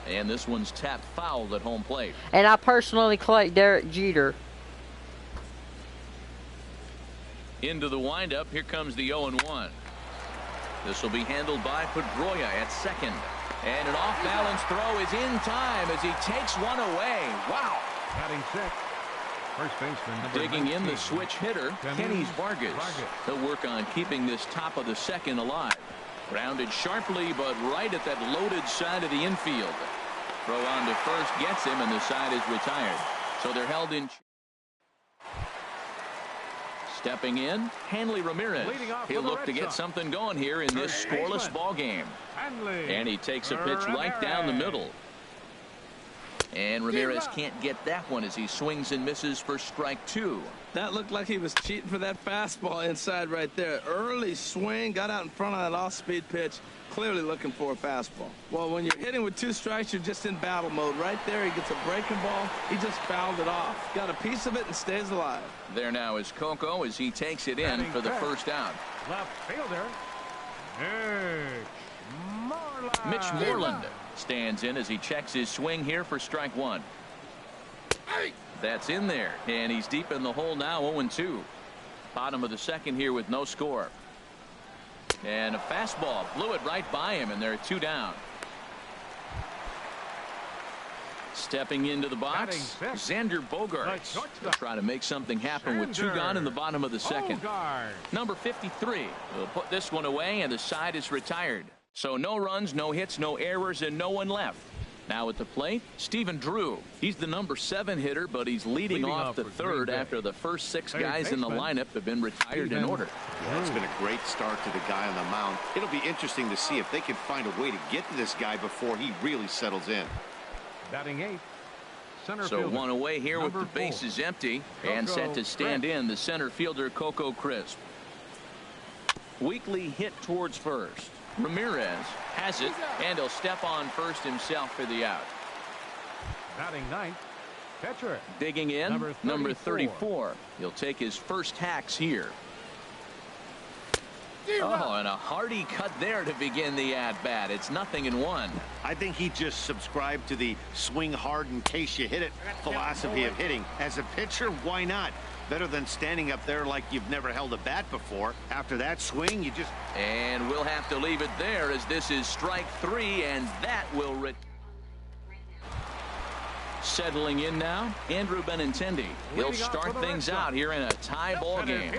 Speaker 1: And this one's tapped foul at home plate.
Speaker 5: And I personally collect Derek Jeter.
Speaker 1: Into the windup. Here comes the 0-1. This will be handled by Pedroia at second. And an off-balance throw is in time as he takes one away. Wow.
Speaker 2: Batting sixth. First baseman number
Speaker 1: Digging
Speaker 2: 19.
Speaker 1: in the switch hitter, Kenny Vargas. He'll work on keeping this top of the second alive. Grounded sharply, but right at that loaded side of the infield. Throw on to first gets him, and the side is retired. So they're held in. Stepping in, Hanley Ramirez. He'll look to get something going here in this scoreless ball game. And he takes a pitch right down the middle. And Ramirez can't get that one as he swings and misses for strike 2.
Speaker 4: That looked like he was cheating for that fastball inside right there. Early swing, got out in front of that off-speed pitch, clearly looking for a fastball. Well, when you're hitting with 2 strikes, you're just in battle mode. Right there, he gets a breaking ball. He just fouled it off. Got a piece of it and stays alive.
Speaker 1: There now is Coco as he takes it in for the first out.
Speaker 2: Left fielder,
Speaker 1: Mitch Moreland stands in as he checks his swing here for strike 1. That's in there, and he's deep in the hole now, 0-2. Bottom of the second here with no score. And a fastball blew it right by him, and they're 2 down. Stepping into the box, Xander Bogaerts. They'll try to make something happen with 2 gone in the bottom of the second. Number 53 will put this one away, and the side is retired. So no runs, no hits, no errors, and no one left. Now at the plate, Stephen Drew. He's the number 7 hitter, but he's leading off the third after the first 6 guys in the lineup have been retired in order.
Speaker 3: Yeah, it's been a great start to the guy on the mound. It'll be interesting to see if they can find a way to get to this guy before he really settles in.
Speaker 2: Batting 8th, center
Speaker 1: so
Speaker 2: fielder,
Speaker 1: 1 away here with the
Speaker 2: 4,
Speaker 1: bases empty, and set to stand in the center fielder Coco Crisp. Weakly hit towards first. Ramirez has it, and he'll step on first himself for the out.
Speaker 2: Batting 9th, catcher.
Speaker 1: Digging in, number 34. He'll take his first hacks here. Oh, and a hearty cut there to begin the at-bat. It's 0-1.
Speaker 3: I think he just subscribed to the swing hard in case you hit it philosophy of hitting. As a pitcher, why not? Better than standing up there like you've never held a bat before. After that swing, you just...
Speaker 1: And we'll have to leave it there as this is strike 3, and that will... Settling in now, Andrew Benintendi. He'll start things out here in a tie ball game.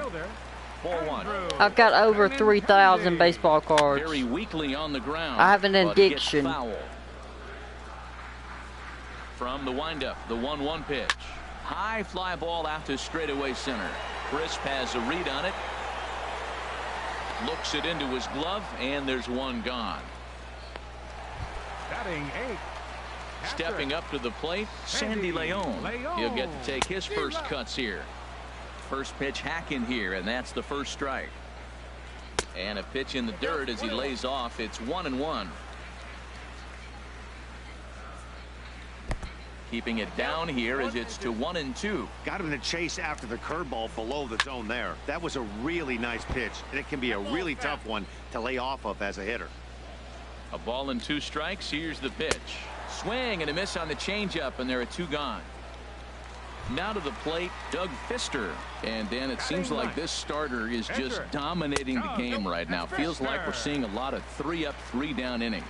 Speaker 1: 4-1.
Speaker 5: I've got over 3,000 baseball cards.
Speaker 1: Very weakly on the ground.
Speaker 5: I have an addiction.
Speaker 1: From the windup, the 1-1 pitch. High fly ball out to straightaway center. Crisp has a read on it. Looks it into his glove, and there's 1 gone.
Speaker 2: Batting 8th.
Speaker 1: Stepping up to the plate, Sandy Leon. He'll get to take his first cuts here. First pitch hacking here, and that's the first strike. And a pitch in the dirt as he lays off. It's 1-1. Keeping it down here as it's to 1-2.
Speaker 3: Got him to chase after the curveball below the zone there. That was a really nice pitch, and it can be a really tough one to lay off of as a hitter.
Speaker 1: A ball and 2 strikes. Here's the pitch. Swing and a miss on the changeup, and there are 2 gone. Now to the plate, Doug Fister. And Dan, it seems like this starter is just dominating the game right now. Feels like we're seeing a lot of 3 up, 3 down innings.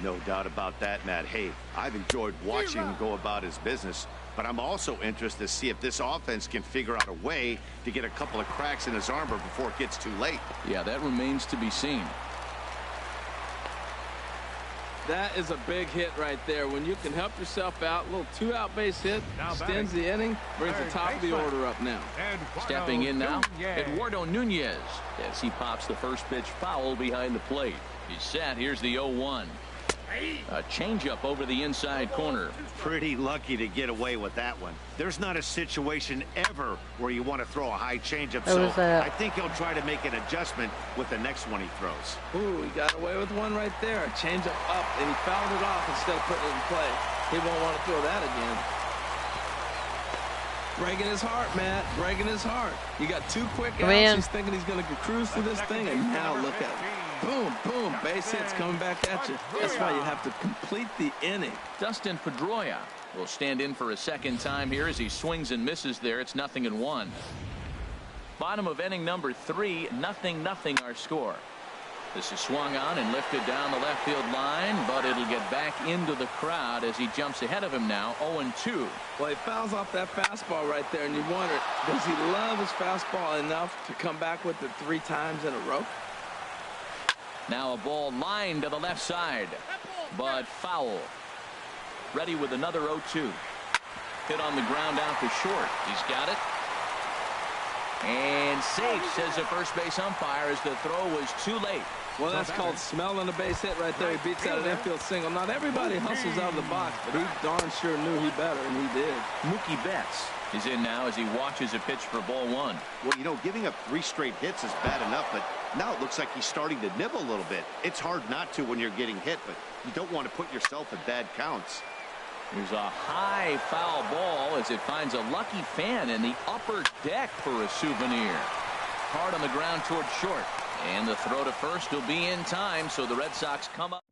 Speaker 3: No doubt about that, Matt. Hey, I've enjoyed watching him go about his business, but I'm also interested to see if this offense can figure out a way to get a couple of cracks in his armor before it gets too late.
Speaker 1: Yeah, that remains to be seen.
Speaker 4: That is a big hit right there. When you can help yourself out, a little 2-out base hit, extends the inning, brings the top of the order up now.
Speaker 1: Stepping in now, Eduardo Nunez as he pops the first pitch foul behind the plate. He's set. Here's the 0-1. A changeup over the inside corner.
Speaker 3: Pretty lucky to get away with that one. There's not a situation ever where you want to throw a high changeup, so I think he'll try to make an adjustment with the next one he throws.
Speaker 4: Ooh, he got away with one right there. A changeup up, and he fouled it off instead of putting it in play. He won't want to throw that again. Breaking his heart, Matt. Breaking his heart. You got 2 quick outs. He's thinking he's going to cruise through this thing, and now look at him. Boom, boom, base hits coming back at you. That's why you have to complete the inning.
Speaker 1: Dustin Pedroia will stand in for a second time here as he swings and misses there. It's 0-1. Bottom of inning number 3, 0-0 our score. This is swung on and lifted down the left field line, but it'll get back into the crowd as he jumps ahead of him now, 0-2.
Speaker 4: Well, he fouls off that fastball right there, and you wonder, does he love his fastball enough to come back with it 3 times in a row?
Speaker 1: Now a ball lined to the left side, but foul. Ready with another 0-2. Hit on the ground out to short. He's got it. And safe, says the first base umpire, as the throw was too late.
Speaker 4: Well, that's called smelling a base hit right there. He beats out an infield single. Not everybody hustles out of the box, but he darn sure knew he better, and he did.
Speaker 1: Mookie Betts is in now as he watches a pitch for ball one.
Speaker 3: Well, you know, giving up 3 straight hits is bad enough, but now it looks like he's starting to nibble a little bit. It's hard not to when you're getting hit, but you don't want to put yourself in bad counts.
Speaker 1: Here's a high foul ball as it finds a lucky fan in the upper deck for a souvenir. Hard on the ground toward short. And the throw to first will be in time, so the Red Sox come up.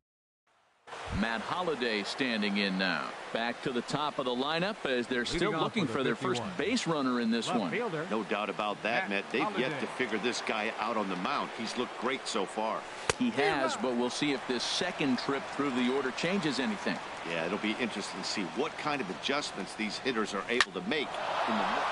Speaker 1: Matt Holliday standing in now. Back to the top of the lineup as they're still looking for their first base runner in this one.
Speaker 3: No doubt about that, Matt. They've yet to figure this guy out on the mound. He's looked great so far.
Speaker 1: He has, but we'll see if this second trip through the order changes anything.
Speaker 3: Yeah, it'll be interesting to see what kind of adjustments these hitters are able to make.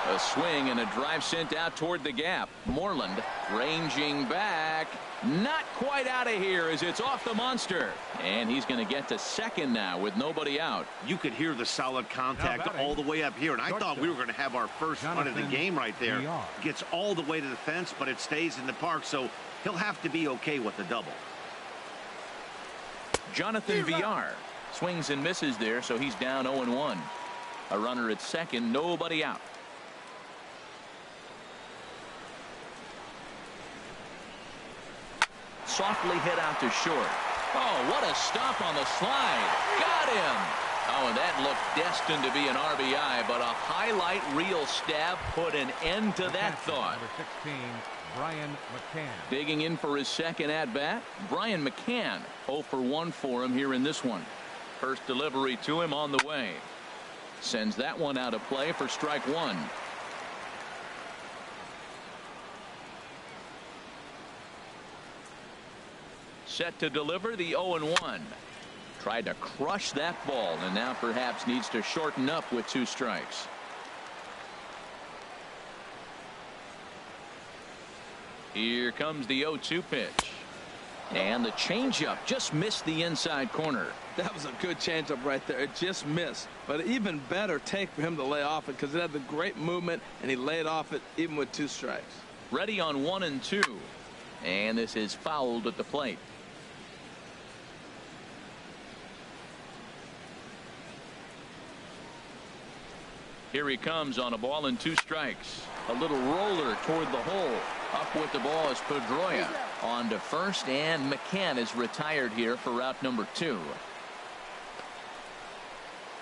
Speaker 1: A swing and a drive sent out toward the gap. Moreland ranging back. Not quite out of here as it's off the monster. And he's going to get to second now with nobody out.
Speaker 3: You could hear the solid contact all the way up here, and I thought we were going to have our first run of the game right there. Gets all the way to the fence, but it stays in the park, so he'll have to be okay with the double.
Speaker 1: Jonathan Villar swings and misses there, so he's down 0-1. A runner at second, nobody out. Softly hit out to short. Oh, what a stop on the slide. Got him. Oh, and that looked destined to be an RBI, but a highlight reel stab put an end to that thought.
Speaker 2: Number 16, Brian McCann.
Speaker 1: Digging in for his second at-bat, Brian McCann. 0 for 1 for him here in this one. First delivery to him on the way. Sends that one out of play for strike one. Set to deliver the 0-1. Tried to crush that ball and now perhaps needs to shorten up with 2 strikes. Here comes the 0-2 pitch. And the changeup just missed the inside corner.
Speaker 4: That was a good changeup right there. It just missed. But even better take for him to lay off it because it had the great movement and he laid off it even with 2 strikes.
Speaker 1: Ready on 1 and 2. And this is fouled at the plate. Here he comes on a ball and 2 strikes. A little roller toward the hole. Up with the ball is Pedroia. On to first, and McCann is retired here for route number 2.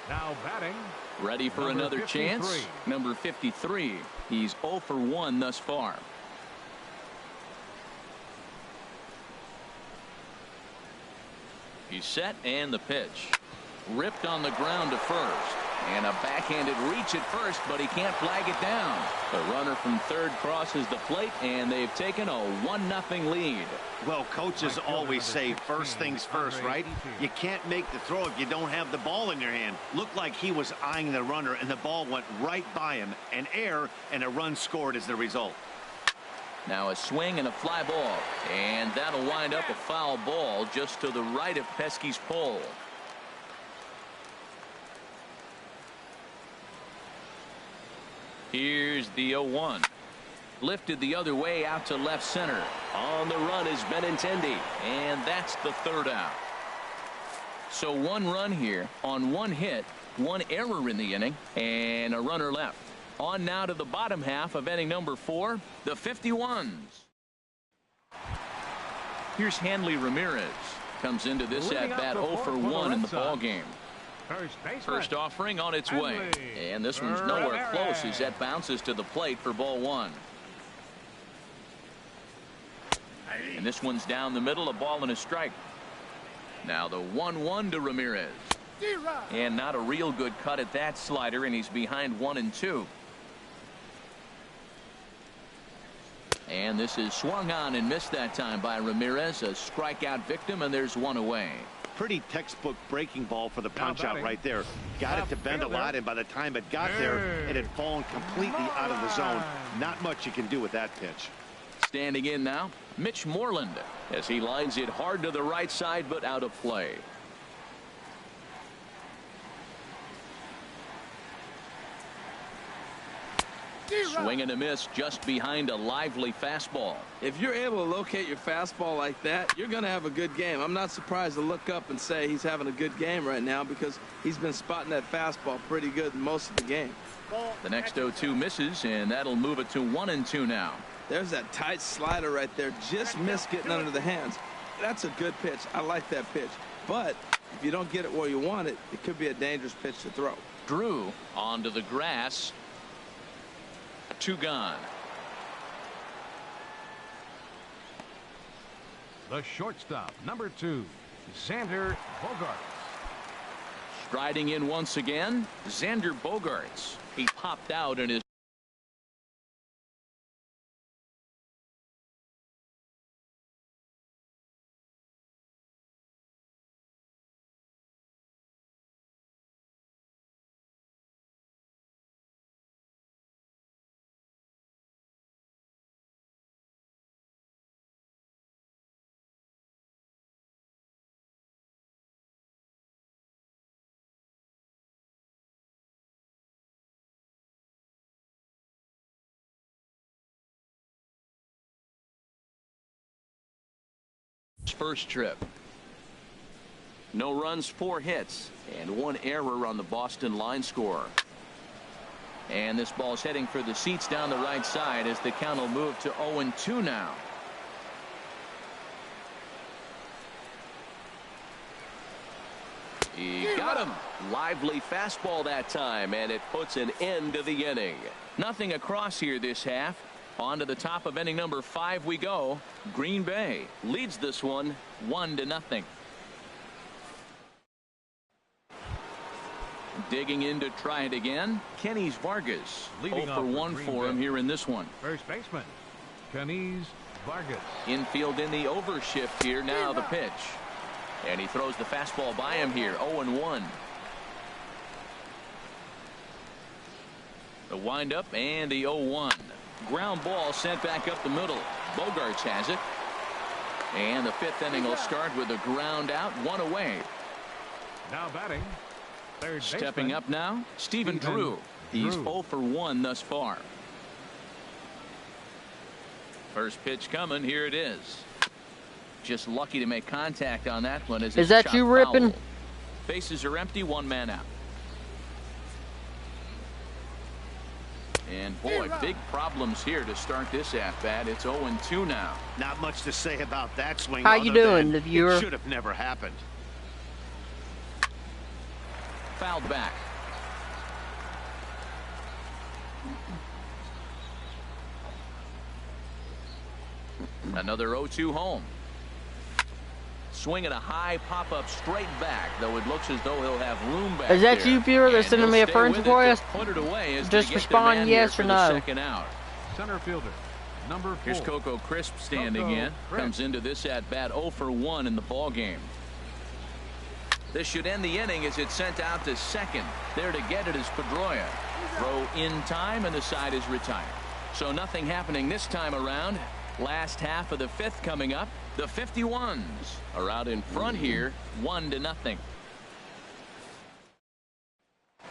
Speaker 2: Now batting.
Speaker 1: Ready for
Speaker 2: number
Speaker 1: another
Speaker 2: 53.
Speaker 1: chance. Number 53. He's 0 for 1 thus far. He's set, and the pitch. Ripped on the ground to first. And a backhanded reach at first, but he can't flag it down. The runner from third crosses the plate, and they've taken a 1-0 lead.
Speaker 3: Well, coaches always say first things first, right? You can't make the throw if you don't have the ball in your hand. Looked like he was eyeing the runner, and the ball went right by him. An error, and a run scored as the result.
Speaker 1: Now a swing and a fly ball. And that'll wind up a foul ball just to the right of Pesky's pole. Here's the 0-1. Lifted the other way out to left center. On the run is Benintendi. And that's the 3rd out. So 1 run here on 1 hit, 1 error in the inning, and a runner left. On now to the bottom half of inning number 4, the 51s. Here's Hanley Ramirez. Comes into this at-bat 0 for 1 in the ball game. First offering on its way. And this one's nowhere close as that bounces to the plate for ball 1. And this one's down the middle, a ball and a strike. Now the 1-1 to Ramirez. And not a real good cut at that slider, and he's behind 1 and 2. And this is swung on and missed that time by Ramirez. A strikeout victim, and there's 1 away.
Speaker 3: Pretty textbook breaking ball for the punch out right there. Got it to bend a lot, and by the time it got there, it had fallen completely out of the zone. Not much you can do with that pitch.
Speaker 1: Standing in now, Mitch Moreland, as he lines it hard to the right side, but out of play. Swing and a miss just behind a lively fastball.
Speaker 4: If you're able to locate your fastball like that, you're going to have a good game. I'm not surprised to look up and say he's having a good game right now because he's been spotting that fastball pretty good most of the game.
Speaker 1: The next 0-2 misses, and that'll move it to 1-2 now.
Speaker 4: There's that tight slider right there. Just missed getting under the hands. That's a good pitch. I like that pitch. But if you don't get it where you want it, it could be a dangerous pitch to throw.
Speaker 1: Drew onto the grass. 2 gone.
Speaker 2: The shortstop, number 2, Xander Bogaerts.
Speaker 1: Striding in once again, Xander Bogaerts. He popped out in his first trip. No runs, 4 hits, and 1 error on the Boston line score. And this ball's heading for the seats down the right side as the count will move to 0-2 now. He got him. Lively fastball that time, and it puts an end to the inning. Nothing across here this half. On to the top of inning number 5 we go. Green Bay leads this one 1-0. Digging in to try it again, Kenys Vargas.
Speaker 2: Leading
Speaker 1: 0 for 1 for him here in this one.
Speaker 2: First baseman, Kenys Vargas.
Speaker 1: Infield in the overshift here. Now the pitch. And he throws the fastball by him here. 0-1. The windup and the 0-1. Ground ball sent back up the middle. Bogaerts has it. And the 5th inning will start with a ground out, 1 away.
Speaker 2: Now batting, third
Speaker 1: Stepping
Speaker 2: baseman,
Speaker 1: up now, Stephen Drew. He's 0 for 1 thus far. First pitch coming. Here it is. Just lucky to make contact on that one.
Speaker 5: Is that you ripping?
Speaker 1: Bases are empty, 1 man out. And boy, big problems here to start this at-bat. It's 0-2 now.
Speaker 3: Not much to say about that swing.
Speaker 5: How you doing, the viewer?
Speaker 3: It should have never happened.
Speaker 1: Fouled back. Another 0-2 home. Swinging a high pop-up straight back, though it looks as though he'll have room back.
Speaker 5: Is that
Speaker 1: there.
Speaker 5: you, viewer, that's sending me a friend request? Just respond yes or no.
Speaker 2: center fielder, number 4.
Speaker 1: Here's Coco Crisp standing in. Comes into this at-bat 0 for 1 in the ball game. This should end the inning as it's sent out to second. There to get it is Pedroia. Throw in time, and the side is retired. So nothing happening this time around. Last half of the 5th coming up. The 51s are out in front here, 1-0.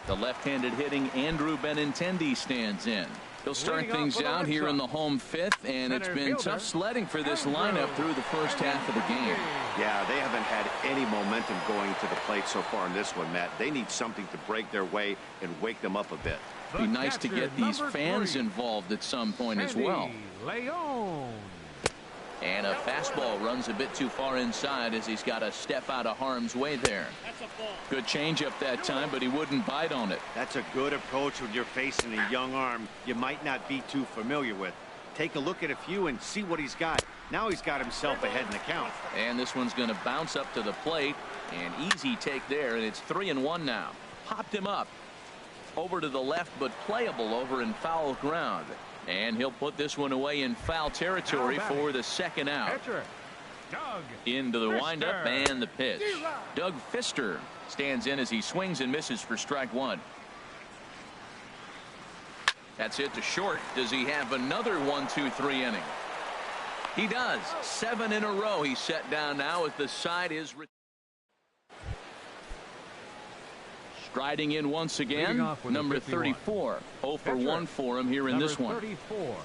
Speaker 1: The left-handed hitting Andrew Benintendi stands in. He'll start things out here in the home 5th, and it's been tough sledding for this lineup through the first half of the game.
Speaker 3: Yeah, they haven't had any momentum going to the plate so far in this one, Matt. They need something to break their way and wake them up a bit.
Speaker 1: Be nice to get these fans involved at some point as well. And a fastball runs a bit too far inside as he's got to step out of harm's way there. Good changeup that time, but he wouldn't bite on it.
Speaker 3: That's a good approach when you're facing a young arm you might not be too familiar with. Take a look at a few and see what he's got. Now he's got himself ahead in the count.
Speaker 1: And this one's going to bounce up to the plate. An easy take there, and it's 3-1 now. Popped him up. Over to the left, but playable over in foul ground. And he'll put this one away in foul territory for the second out. Into the windup and the pitch. Doug Fister stands in as he swings and misses for strike 1. That's it to short. Does he have another 1-2-3 inning? He does. 7 in a row he's set down now as the side is. Striding in once again, number 34. 0 for 1 for him here in this one.
Speaker 2: 34.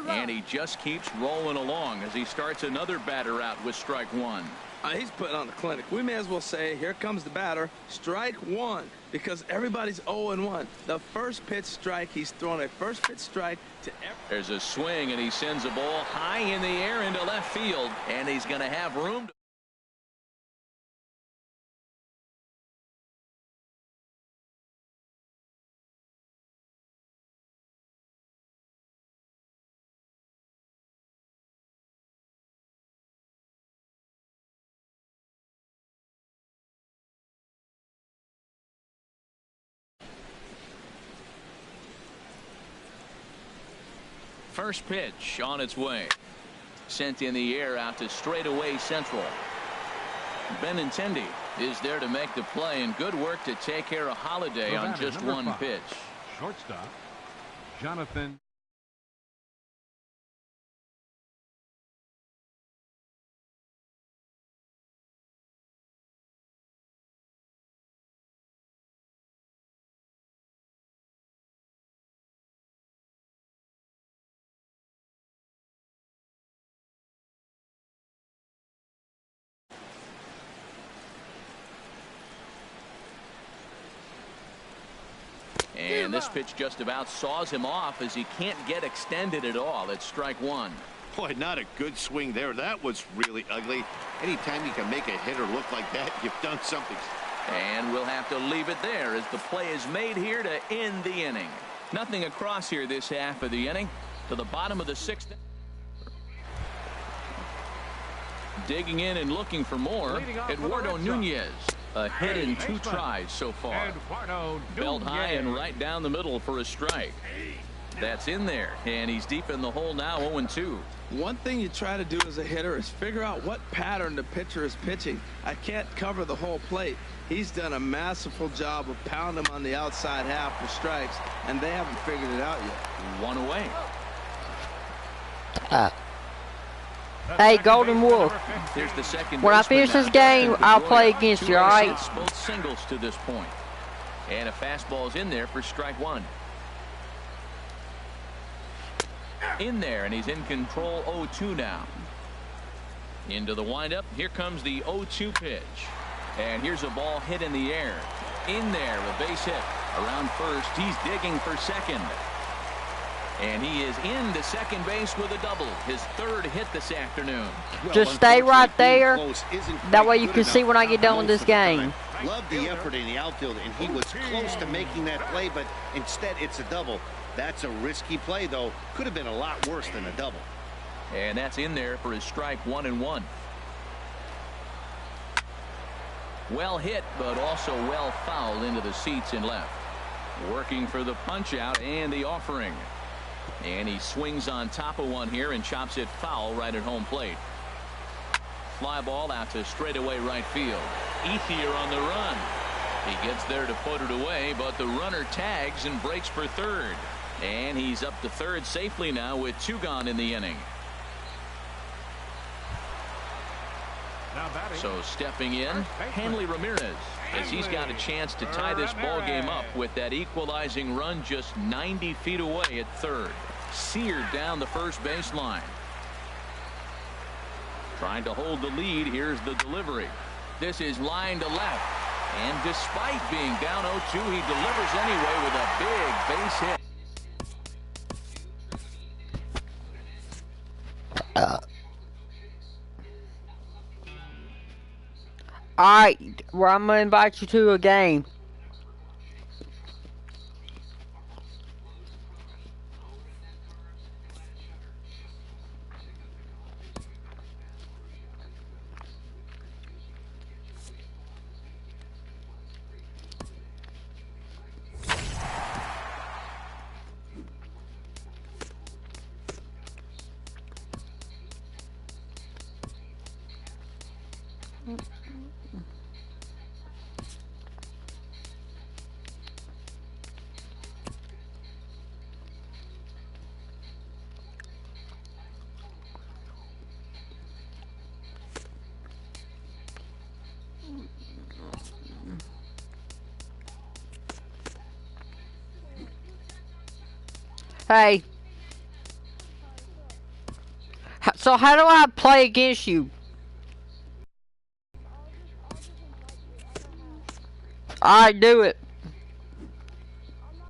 Speaker 1: And he just keeps rolling along as he starts another batter out with strike one.
Speaker 4: He's putting on the clinic. We may as well say, here comes the batter, strike one, because everybody's 0-1. The first pitch strike, he's throwing a first pitch strike to
Speaker 1: There's a swing, and he sends a ball high in the air into left field, and he's going to have room. First pitch on its way. Sent in the air out to straightaway central. Benintendi is there to make the play, and good work to take care of Holiday on just one
Speaker 2: 5.
Speaker 1: pitch.
Speaker 2: Shortstop, Jonathan.
Speaker 1: And this pitch just about saws him off as he can't get extended at all. It's strike one.
Speaker 3: Boy, not a good swing there. That was really ugly. Anytime you can make a hitter look like that, you've done something.
Speaker 1: And we'll have to leave it there as the play is made here to end the inning. Nothing across here this half of the inning. To the bottom of the sixth. Digging in and looking for more. Eduardo Nunez. A hit in 2 tries so far. Belt high and right down the middle for a strike. That's in there, and he's deep in the hole now, 0-2.
Speaker 4: One thing you try to do as a hitter is figure out what pattern the pitcher is pitching. I can't cover the whole plate. He's done a masterful job of pounding him on the outside half for strikes, and they haven't figured it out yet.
Speaker 1: 1 away.
Speaker 5: Hey, Golden Wolf.
Speaker 1: Here's the second.
Speaker 5: When I finish this game, I'll play against you, all right?
Speaker 1: Both singles to this point. And a fastball's in there for strike one. In there, and he's in control. 0-2 now. Into the windup. Here comes the 0-2 pitch. And here's a ball hit in the air. In there, a base hit. Around first, he's digging for second. And he is into second base with a double. His 3rd hit this afternoon.
Speaker 5: Just stay right there. That way you can see when I get done with this game.
Speaker 3: Love the effort in the outfield, and he was close to making that play, but instead it's a double. That's a risky play, though. Could have been a lot worse than a double.
Speaker 1: And that's in there for his strike 1-1. Well hit, but also well fouled into the seats in left. Working for the punch out and the offering. And he swings on top of one here and chops it foul right at home plate. Fly ball out to straightaway right field. Ethier on the run. He gets there to put it away, but the runner tags and breaks for third. And he's up to third safely now with 2 gone in the inning. So stepping in, Hanley Ramirez, as he's got a chance to tie this ball game up with that equalizing run just 90 feet away at third. Seared down the first baseline. Trying to hold the lead. Here's the delivery. This is line to left. And despite being down 0-2, he delivers anyway with a big base hit.
Speaker 5: All right, well, I'm going to invite you to a game. Hey. So how do I play against you? Alright, do it.